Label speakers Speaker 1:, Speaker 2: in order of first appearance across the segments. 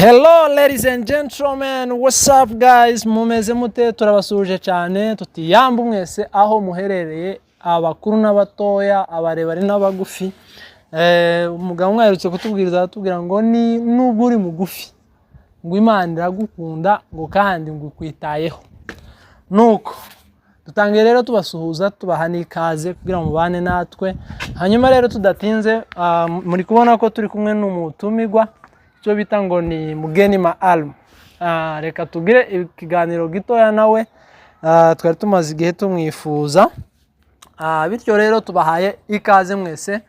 Speaker 1: Hello ladies and gentlemen, what's up guys? Mumeze mute? Turabasuje cyane tutiyamba mwese aho muherereye, abakuru n'abatoya, abarebare n'abagufi. Umugabo mwaherutse kutubwiriza atubwira ngo ni nubwo uri mugufi ngo Imana iragukunda ngo kandi ngo kwitayeho. Nuko dutangiye rero tubasuhuza tubaha n'ikaze kugira ngo mubane natwe. Hanyuma rero tudatinze, muri kubona ko turi kumwe n'umutumigwa cyo bita ngo ni Mugeni Maalum. Reka tugire ikiganiro gitoya nawe, twari tumaze igihe tumwifuza. Bityo rero tubahaye ikaze mwese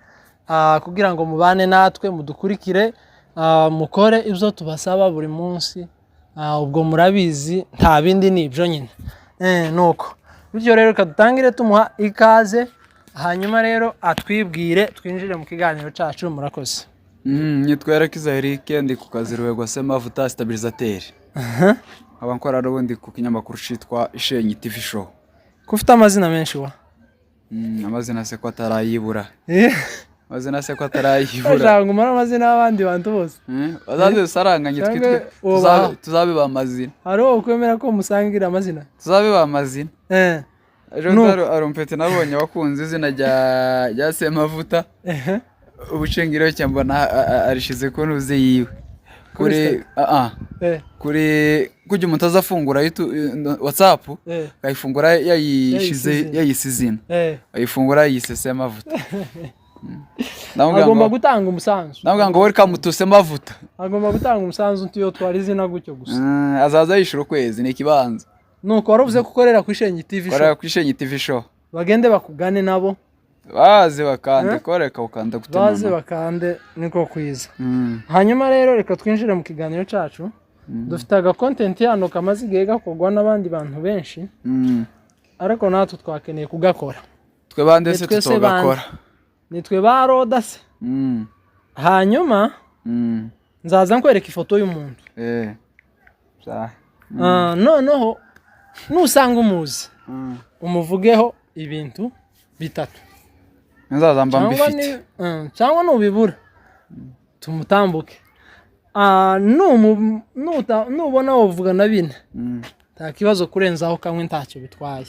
Speaker 1: kugira ngo mubane natwe, mudukurikire, mukore ibyo tubasaba buri munsi. Ubwo murabizi nta bindi ni ibyo nyine. Nuko bityo rero reka dutangire tumuha ikaze, hanyuma rero atwibwire twinjire mu kiganiro cyacu. Murakoze.
Speaker 2: Nitwera Eric, ndi ku kazi Rwego Semavuta stabilisateur. Abankora rubundi ku kinyamakuru citwa Ishenyi TV show.
Speaker 1: Kufite amazina menshi wa?
Speaker 2: Amazina se ko atarayibura. Amazina se ko atarayibura.
Speaker 1: Ashaka ngumara amazina y'abandi bantu bose.
Speaker 2: Bazaze saranganye twitwe tuzabe bamazina.
Speaker 1: Haro ukwemera ko musangira amazina?
Speaker 2: Tuzabe bamazina. Ejo arumpete nabonye bakunze izina rya Semavuta. Ubucengiro cyambona arishize ko nuze yiwe kuri kujya umuntu azafungura WhatsApp kayifungura yayisizina ayifungura yisese amavuta.
Speaker 1: Agomba gutanga umusanzu.
Speaker 2: Navuga ngo welcome to Semavuta.
Speaker 1: Agomba gutanga umusanzu ntiyo twari izina gutyo gusa.
Speaker 2: Azaza yishura kwezi ni kibanza.
Speaker 1: Nuko waruvuze gukorera ku Ishenyi TV show.
Speaker 2: Korera ku Ishenyi TV show.
Speaker 1: Bagende bakugane nabo.
Speaker 2: Baze bakande koreka ukanda gutema.
Speaker 1: Baze bakande niko kwiza. Hanyuma rero reka twinjire mu kiganiro cyacu. Dufite aga content yano kamaze igihe gakogwa n'abandi bantu benshi. Ariko natwe twakeneye kugakora.
Speaker 2: Twe bande se tutogakora.
Speaker 1: Nitwe ba Rodase. Hanyuma nzaza nkwereka ifoto y'umuntu. Noneho nusanga umuzi umuvugeho ibintu bitatu.
Speaker 2: Nzaza mba mbifite.
Speaker 1: Cyangwa nubibura tumutambuke. Nubona uvuga na bine nta kibazo kurenzaho kamwe ntacyo bitwaye.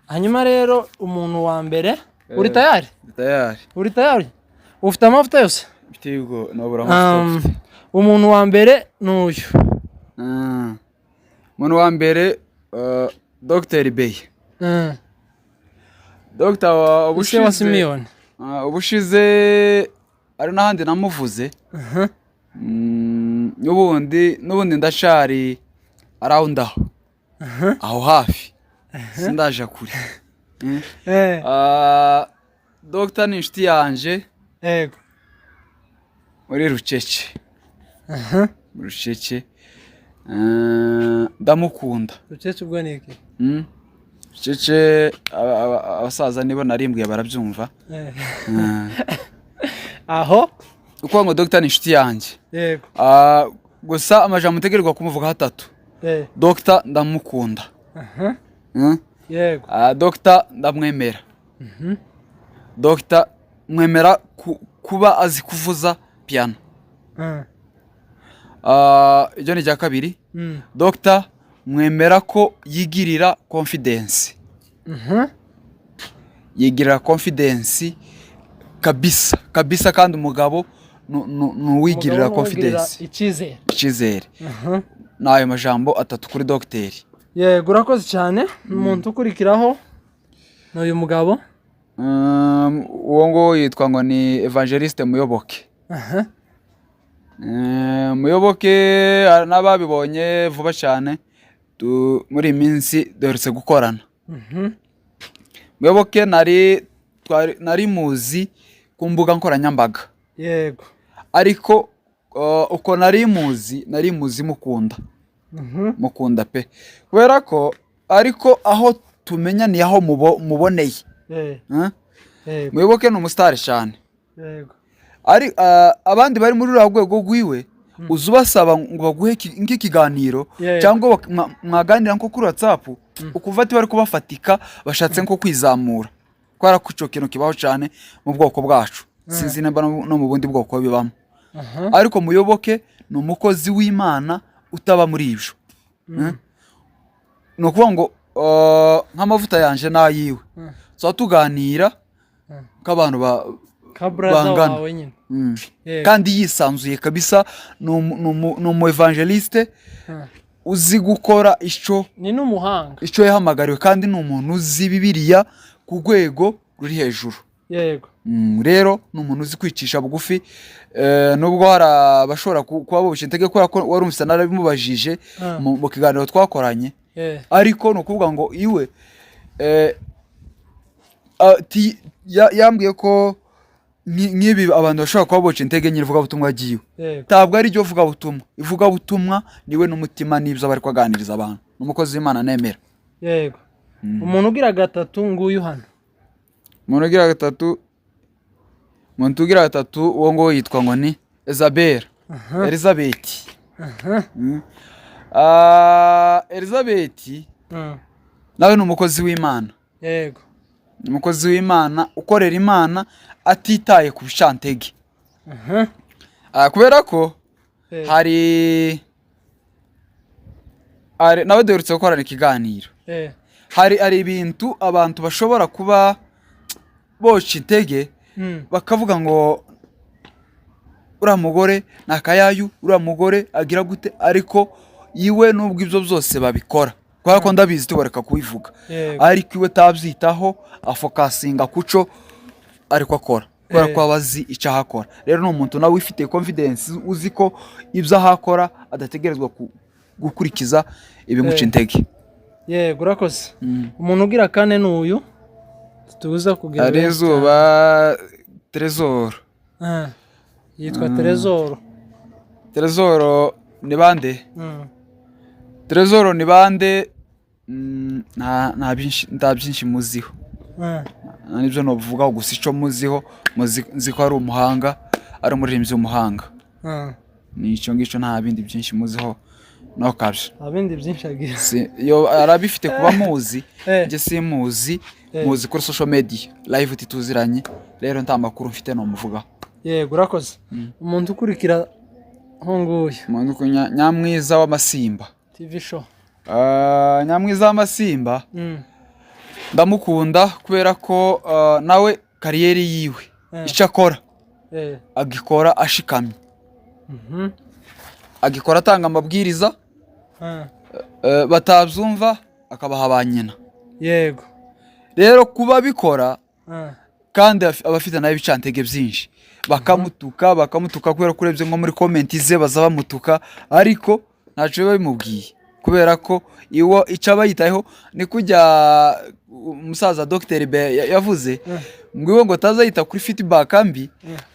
Speaker 1: Hanyuma rero umuntu wa mbere uri tayari?
Speaker 2: Tayari.
Speaker 1: Uri tayari? Ufite amavuta yose?
Speaker 2: Bitigo nobura amavuta.
Speaker 1: Umuntu wa mbere n'uyu.
Speaker 2: Umuntu wa mbere Dr. Bey. Dr.
Speaker 1: Ubushize
Speaker 2: ubushize ari nahandi namuvuze. Nubundi ndashari around aho hafi. Sindaje kure. Dr. ni inshuti yanje.
Speaker 1: Yego.
Speaker 2: Muri Rucece. Rucece. Ndamukunda.
Speaker 1: Rucece ubwo ni iki?
Speaker 2: Rucece abasaza nibo narimbwiye barabyumva.
Speaker 1: Aho
Speaker 2: uko ngo Dr. ni inshuti yanjye.
Speaker 1: Yego.
Speaker 2: Gusa amajambo mutegerwa kumuvuga hatatu. Dr. ndamukunda.
Speaker 1: Yego.
Speaker 2: Dr. ndamwemera. Dr. mwemera kuba azi kuvuza piano. Ibyo ni rya kabiri. Dr. mwemera ko yigirira confidence. Yigirira confidence kabisa kandi umugabo nuwigirira confidence. Icyizere. Nayo majambo atatu kuri Dr.
Speaker 1: Yego, urakoze cyane. Umuntu ukurikiraho n'uyu mugabo.
Speaker 2: Uwo ngo yitwa ngo ni Evangeliste Muyoboke. Muyoboke n'ababibonye vuba cyane muri iminsi duherutse gukorana. Muyoboke nari muzi ku mbuga nkoranyambaga.
Speaker 1: Yego.
Speaker 2: Ariko uko nari muzi mukunda. Mukunda pe. Kubera ko ariko aho tumenya ni aho muboneye. Muyoboke ni umustar cyane.
Speaker 1: Yego.
Speaker 2: Ari abandi bari muri rwego rwiwe uzubasaba ngo baguhe nk'ikiganiro cyangwa mwaganira nko kuri WhatsApp ukuva ati bari kubafatika bashatse nko kwizamura. Kwara kuco kintu kibaho cyane mu bwoko bwacu. Sinzi namba no mu bundi bwoko bibamo. Ariko Muyoboke ni umukozi w'Imana utaba muri ibyo. Ni ukuvuga ngo nk'amavuta yanje n'ayiwe tuba tuganira nk'abantu bangana kandi yisanzuye kabisa. ni umu evangeliste uzi gukora icyo
Speaker 1: ni n'umuhanga
Speaker 2: icyo yahamagariwe, kandi ni umuntu uzi Bibiliya ku rwego ruri hejuru.
Speaker 1: yego
Speaker 2: rero ni umuntu uzi kwicisha bugufi. Nubwo hari abashobora kuba boshye intege kubera ko warumvise narabimubajije mu kiganiro twakoranye, ariko ni ukuvuga ngo iwe yambwiye ko nk'ibi abantu bashobora kuba boca intege nyine ivugabutumwa agiye, ntabwo ari ryo vugabutumwa. Ivugabutumwa niwe n'umutima n'ibyo bari kuganiriza abantu. Ni umukozi w'Imana nemera.
Speaker 1: yego umuntu ugira gatatu nguyu hano.
Speaker 2: umuntu ugira gatatu uwo ngo yitwa ngo ni Elizabeth. Elizabeth nawe ni umukozi w'Imana.
Speaker 1: yego
Speaker 2: umukozi w'Imana ukorera Imana atitaye ku bicantege. Kubera ko hari nawe duherutse gukorana ikiganiro. hari ibintu abantu bashobora kuba boca intege bakavuga ngo uriya mugore ni akayayu, uriya mugore agira gute, ariko iwe nubwo ibyo byose babikora kubera ko ndabizi tubareka kubivuga, ariko iwe tabyitaho, afokasinga kuco ariko akora kubera ko abazi icyo ahakora. Rero ni umuntu nawe ufite confidence, uzi ko ibyo ahakora adategerezwa gukurikiza ibimuca intege.
Speaker 1: yego urakoze. umuntu ugira kane ni uyu tuza kugira
Speaker 2: ari Izuba Trezor.
Speaker 1: yitwa Trezor.
Speaker 2: Trezor ni bande? Trezor ni bande? nta byinshi muziho, nibyo novuga gusa icyo muziho, muzi ko ari umuhanga, ari umuririmbyi w'umuhanga. ni icyo ngicyo, nta bindi byinshi muziho. no kabyo
Speaker 1: abindi byinshi agira
Speaker 2: yo arabifite kuba muzi. nje simuzi, muzi kuri social media live tituziranye, rero nta makuru mfite no muvuga.
Speaker 1: yego urakoze. umuntu ukurikira ho nguyu
Speaker 2: umuntu Nyamwiza w'Amasimba
Speaker 1: TV show.
Speaker 2: Nyamwiza w'Amasimba ndamukunda kubera ko nawe kariyeri yiwe icyo akora agikora ashikamye, agikora atanga amabwiriza, batabyumva akabaha ba nyina.
Speaker 1: yego
Speaker 2: rero kuba bikora kandi abafite nawe ibicantege byinshi, bakamutuka kubera ko urebye nko muri komenti ze baza bamutuka, ariko ntacyo biba bimubwiye kubera ko iwo icyo aba yitayeho ni kujya umusaza Dr. B yavuze ngo iwe ngo atazayita kuri feedback mbi,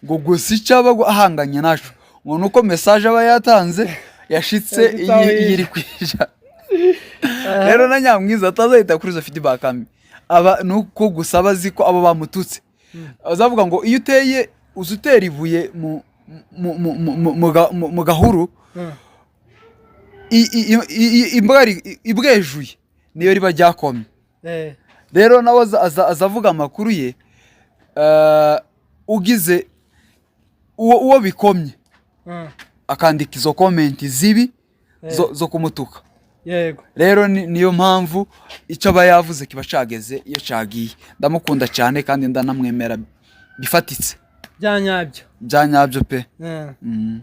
Speaker 2: ngo gusa icyo aba ahanganye naco ngo nuko message aba yatanze yashitse iri kwija. rero na Nyamwiza atazayita kuri zo feedback mbi, aba nuko gusa abazi ko abo bamututse. Azavuga ngo iyo uteye uzutera ibuye mu gahuru, ibwejuye niyo riba ryakomye. rero nawe azavuga amakuru ye, ugize uwo bikomye akandika izo komenti zibi zo kumutuka. rero niyo mpamvu icyo aba yavuze kiba cageze iyo cagiye. ndamukunda cyane kandi ndanamwemera bifatitse byanyabyo pe.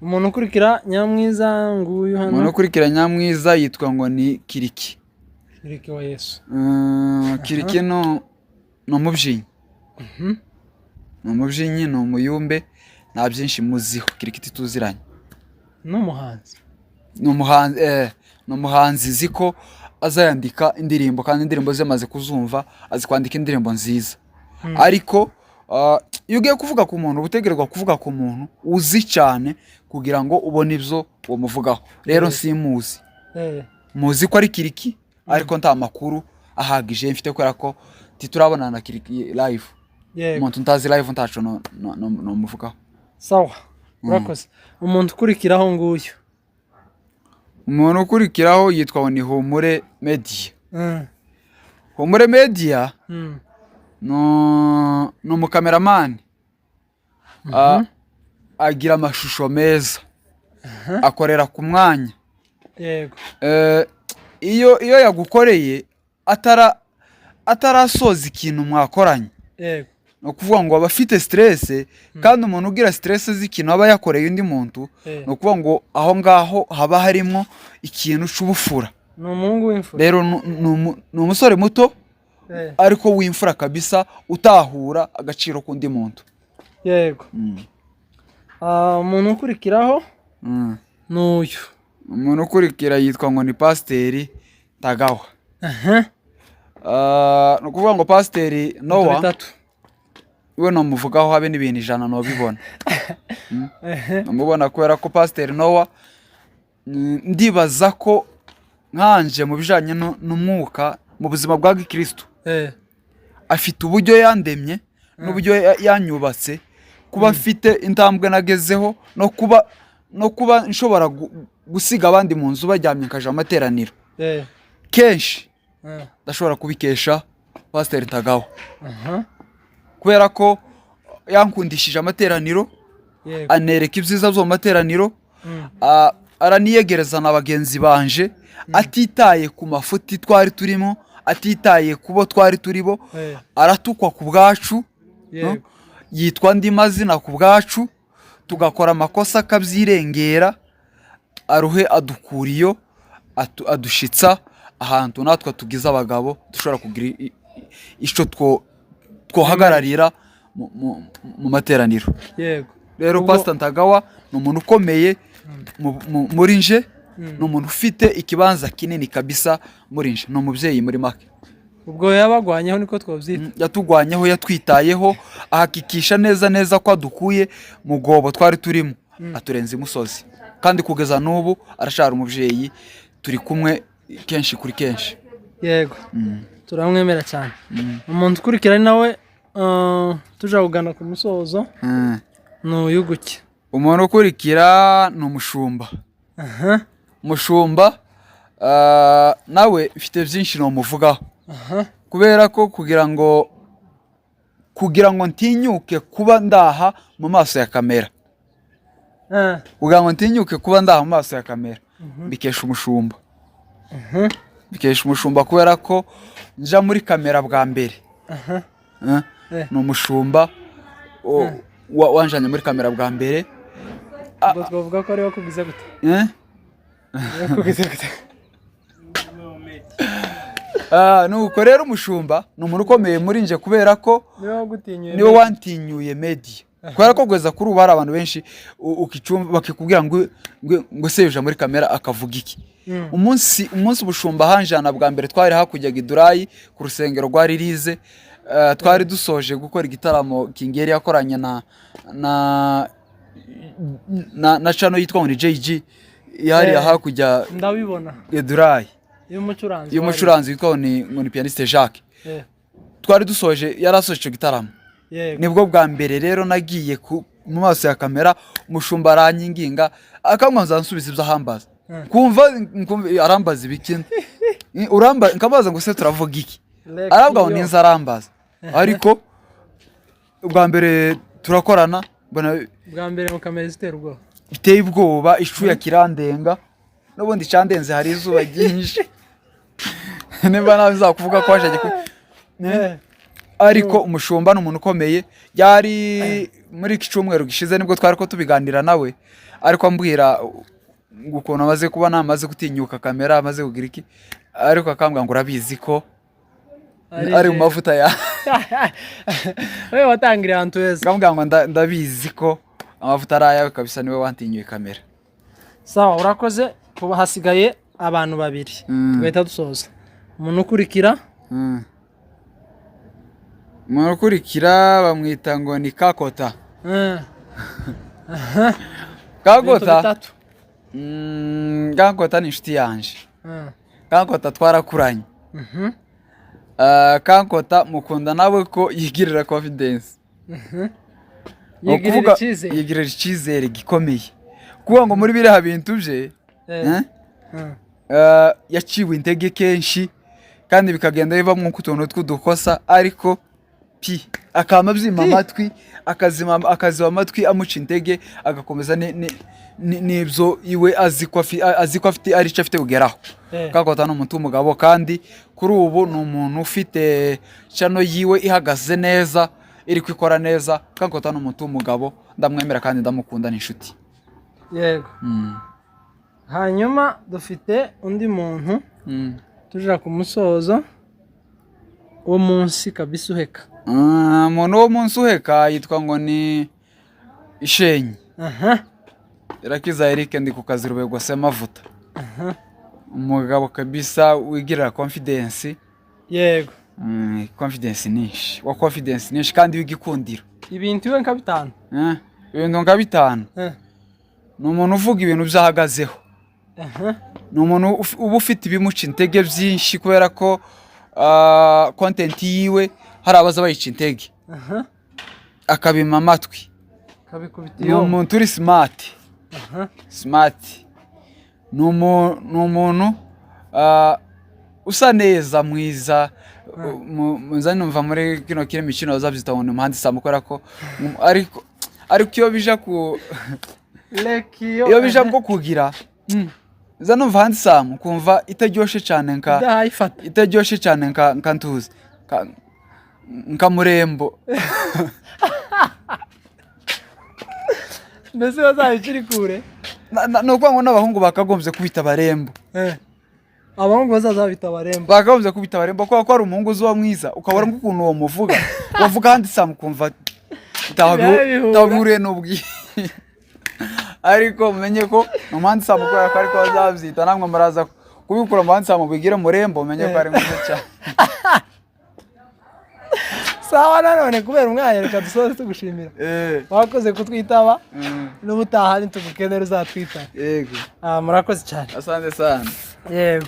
Speaker 1: umuntu ukurikira Nyamwiza nguyu hano,
Speaker 2: umuntu ukurikira Nyamwiza yitwa ngo ni Kiriki
Speaker 1: wa Yesu.
Speaker 2: Kiriki no umubyinnyi, ni umubyinnyi, ni umuyumbe, nta byinshi muziho. Kiriki tituziranye. ni umuhanzi ziko azayandika indirimbo, kandi indirimbo ze maze kuzumva, azi kwandika indirimbo nziza. ariko iyo ugiye kuvuga ku muntu ubutegerezwa kuvuga ku muntu uzi cyane kugira ngo ubone ibyo uwo muvugaho. rero simuzi, muzi ko ari Kiriki, ariko nta makuru ahagije mfite kubera ko titurabona na Kiriki live. umuntu ntazi live ntaco no muvugaho.
Speaker 1: sawa urakoze. umuntu ukurikiraho nguyu,
Speaker 2: umuntu ukurikiraho yitwa ni Humure Media. Humure Media no umukameramani, agira amashusho meza, akorera ku mwanya.
Speaker 1: yego
Speaker 2: iyo yagukoreye atarasoza ikintu mwakoranye,
Speaker 1: yego
Speaker 2: ni ukuvuga ngo aba afite stress, kandi umuntu ugira stress z'ikintu aba yakoreye undi muntu, ni ukuvuga ngo aho ngaho haba harimo ikintu c'ubufura.
Speaker 1: ni umuhungu w'imfura
Speaker 2: rero ni umusore muto ariko w'imfura kabisa, utahura agaciro k'undi muntu.
Speaker 1: yego umuntu ukurikiraho n'uyu
Speaker 2: umuntu ukurikira yitwa ngo ni Pasiteri Tagawa. ni ukuvuga ngo Pasiteri Nowa we namuvugaho habe n'ibintu 100 nobibona. namubona kubera ko Pasiteri Nowa ndibaza ko nkanje mu bijanye n'umwuka mu buzima bwa Gikristo afite uburyo yandemye n'uburyo yanyubatse, kuba afite intambwe nagezeho no kuba nshobora gusiga abandi mu nzu bajyamye nkaje amateraniro kenshi, ndashobora kubikesha Pasiteri Tagawa. kubera ko yankundishije amateraniro, anereka ibyiza byo mu materaniro, araniyegereza na bagenzi banje, atitaye ku mafuti twari turimo, atitaye kubo twari turibo, aratukwa ku bwacu, yitwa andi mazina ku bwacu, tugakora amakosa akabyirengera, aruhe adukuriyo, adushitsa ahantu natwe tugize abagabo dushobora kugira ico twohagararira mu materaniro. rero Pasiteri Tagawa ni umuntu ukomeye muri nje, ni umuntu ufite ikibanza kinini kabisa muri nje, ni umubyeyi muri make.
Speaker 1: ubwo yabagwanyeho niko twabyita,
Speaker 2: yatugwanyeho, yatwitayeho, ahakikisha neza ko adukuye mu gobo twari turimo, aturenza imusozi, kandi kugeza n'ubu arashara umubyeyi, turi kumwe kenshi kuri kenshi.
Speaker 1: yego turamwemera cyane. umuntu ukurikira nawe tuja kugana ku musozo n'uyu guke.
Speaker 2: umuntu ukurikira ni umushumba. umushumba nawe mfite byinshi nomuvugaho, kubera ko kugira ngo ntinyuke kuba ndaha mu maso ya kamera, kugira ngo ntinyuke kuba ndaha mu maso ya kamera, bikesha umushumba. bikesha umushumba kubera ko nja muri kamera bwa mbere, ni umushumba wanjanye muri kamera bwa mbere.
Speaker 1: ubwo twavuga ko ari wakugize gute?
Speaker 2: nuko rero umushumba ni umuntu ukomeye muri nje, kubera ko niwe wantinyuye media, kubera ko kugeza kuri ubu hari abantu benshi bakikubwira ngo se yuja muri kamera akavuga iki. umunsi ubushumba hanjana bwa mbere twari hakujyaga Idurayi ku rusengero rwa Ririze, twari dusoje gukora igitaramo Kingeri yakoranye na channel yitwa ngo ni JG, yari hakujya
Speaker 1: ndabibona
Speaker 2: Idurayi
Speaker 1: y'umucuranzi
Speaker 2: witwa ngo ni pianiste Jacques. twari dusoje, yarasoje icyo gitaramo, nibwo bwa mbere rero nagiye mu maso ya kamera, umushumba aranyinginga akamwanza nsubiza ibyo ahambaza, kumva arambaza ibikindi, nkabaza ngo se turavuga iki, arabwa ngo ninza arambaza, ariko bwa mbere turakorana,
Speaker 1: bwa mbere mu kamera zitera ubwoba,
Speaker 2: biteye ubwoba, icuya kirandenga, n'ubundi cyandenze hari izuba ryinshi. nimba nawe nzakuvuga ko waje ariko umushumba ni umuntu ukomeye. yari muri iki cyumweru gishize nibwo twari ko tubiganira nawe, ariko ambwira ukuntu amaze kuba namaze gutinyuka kamera, amaze kugira iki, ariko akambwira ngo urabizi ko ari mu mavuta ya
Speaker 1: wewe watangiriye ahantu heza.
Speaker 2: akambwira ngo ndabizi ko amavuta ari ayawe kabisa, niwe wantinyuye kamera.
Speaker 1: sawa, urakoze. kuba hasigaye abantu babiri tugahita dusoza. umuntu ukurikira
Speaker 2: bamwita ngo ni Kakota. Kakota Kakota ni inshuti yanje. Kakota twarakuranye. Kakota mukunda nawe ko yigirira confidence, yigirira icyizere gikomeye, kuba ngo muri biriya bintu bye yaciwe intege kenshi, kandi bikagenda bivamo utuntu tw'udukosa, ariko akama byima amatwi akaziba amatwi amuca intege agakomeza n'ibyo iwe azi ko afite ari cyo afite kugeraho. Kakota ni umuntu w'umugabo kandi kuri ubu ni umuntu ufite channel yiwe ihagaze neza iri kwikora neza. Kakota ni umuntu w'umugabo ndamwemera kandi ndamukunda n'inshuti.
Speaker 1: Yego. Hanyuma dufite undi muntu tujya ku musozo wo munsi kabisa uheka.
Speaker 2: Umuntu wo munsi uheka yitwa ngo ni Ishenyi. Irakiza Eric ndi ku kazi Rubego Semavuta. Umugabo kabisa wigirira confidence.
Speaker 1: Yego.
Speaker 2: Confidence nishi. Wa confidence nishi kandi w'igikundiro.
Speaker 1: Ibintu iwe nka bitanu.
Speaker 2: Ibintu nka bitanu. Ni umuntu uvuga ibintu byahagazeho. Ni umuntu uba ufite ibimuca intege byinshi kubera ko content yiwe hari abaza bayica intege. Akabima amatwi. Ni umuntu uri smart. Smart. Ni umuntu usa neza mwiza. Muzani numva muri kino kire mikino bazabyita ngo ni umuhandi Sam kubera ko ariko iyo bija ku iyo bija bwo kugira zano numva handi Sam kumva itaryoshe cyane itaryoshe cyane nka ntuzi nka Murembo.
Speaker 1: Mbese bazabiciri kure
Speaker 2: no kwa ngo n'abahungu bakagombye kubita Barembo.
Speaker 1: Abahungu bazabita Barembo
Speaker 2: bakagombye kubita Barembo ko ari umuhungu uzuwa mwiza ukabara ukuntu uwo muvuga wavuga handi Sam kumva tabure n'ubwi. Ariko umenye ko umuhandi Sam ko ariko bazabyita namwe maraza kubikura umuhandi Sam bigire Murembo umenye ko ari mwiza cyane.
Speaker 1: Sawa nanone kubera umwanya reka dusoze tugushimira. Wakoze kutwitaba n'ubutaha nitugukenera uzatwita.
Speaker 2: Yego.
Speaker 1: Murakoze cyane.
Speaker 2: Asante sana.
Speaker 1: Yego.